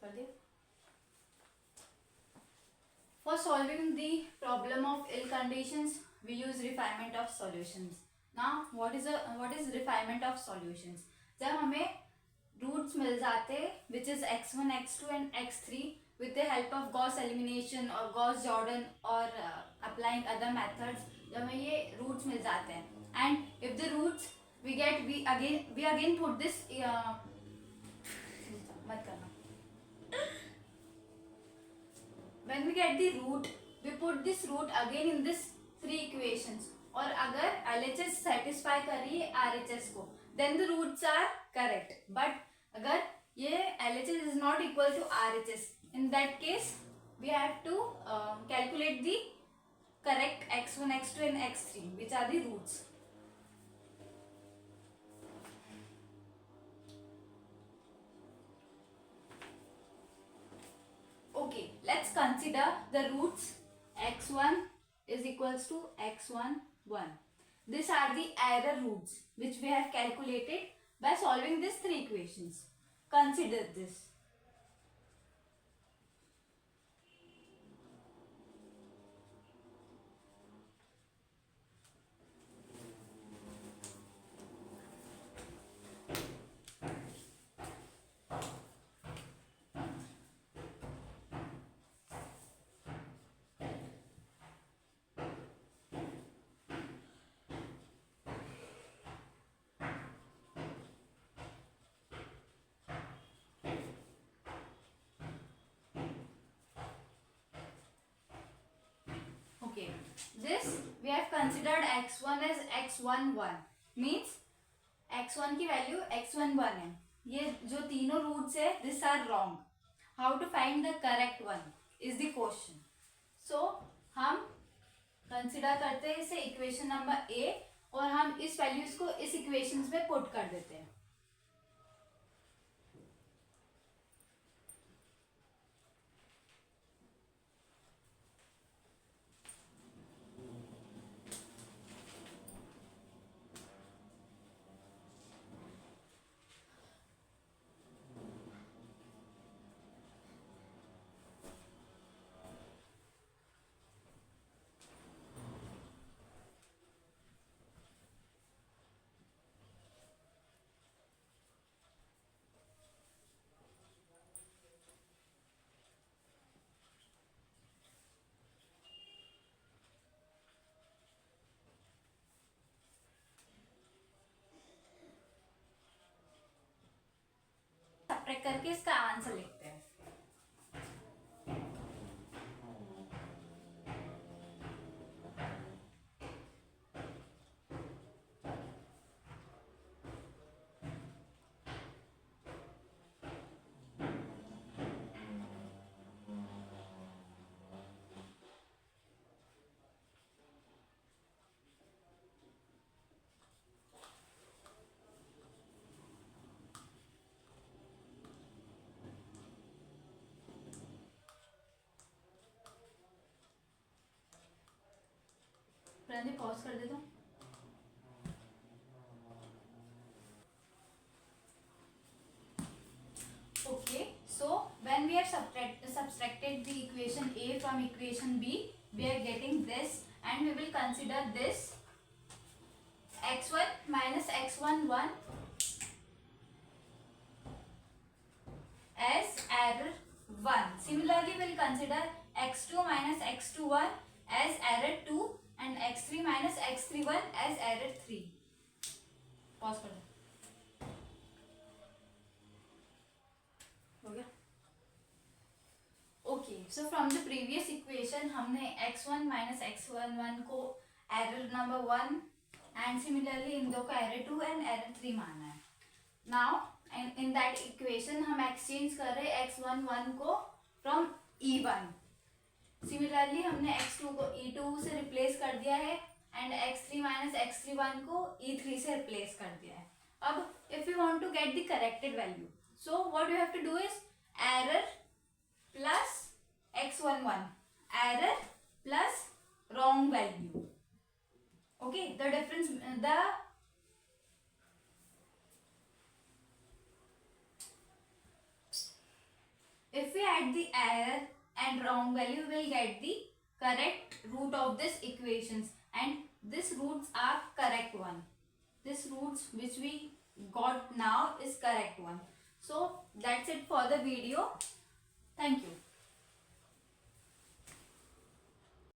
कर दिया. For solving the problem of ill conditions, we use refinement of solutions. Now, what is refinement of solutions? जब हमें roots मिल जाते which is x1, x2 and x3 with the help of Gauss elimination or Gauss Jordan or applying other methods, जब हमें ये roots मिल जाते हैं and if the roots we again put this मत करना. When we get the root, we put this root again in this three equations. और अगर LHS satisfy कर रही है RHS को, then the roots are correct. But अगर ये LHS is not equal to RHS, in that case we have to calculate the correct x1, x2 and x3, which are the roots. Okay, let's consider the roots. X1 is equals to x1, 1. These are the error roots which we have calculated by solving these three equations. Consider this. Okay, this we have considered x1 as x1, 1 means x1 की value x1, 1 है. ये जो तीनों roots है this are wrong. How to find the correct one is the question. So हम consider करते हैं इसे इक्वेशन नंबर ए और हम इस वैल्यूज को इस इक्वेशंस में पुट कर देते हैं. सब्ट्रैक्ट करके इसका आंसर लिखते हैं. पॉज कर दे दो. Okay, so when we have subtracted the equation A from equation B, we are getting this, and we will consider this x1 minus x1, 1 as error 1. Similarly, we will consider x2 minus x2, 1 as error 2 and x3 minus x3, 1 as error 3. Pause कर दो. हो गया. Okay, so from the previous equation हमने x1 minus x1, 1 को error number 1 and similarly इन दो को error 2 and error 3 माना है. Now in that equation हम exchange कर रहे हैं x1, 1 को from e1. Similarly हमने x2 को e2 से replace कर दिया है and x3 minus x3, 1 को e3 से replace कर दिया है. अब if you want to get the corrected value, so what you have to do is error plus x1, 1, error plus wrong value. Okay, the difference, If we add the error and wrong value, we will get the correct root of this equations, and these roots are correct one. This roots which we got now is correct one. So that's it for the video. Thank you.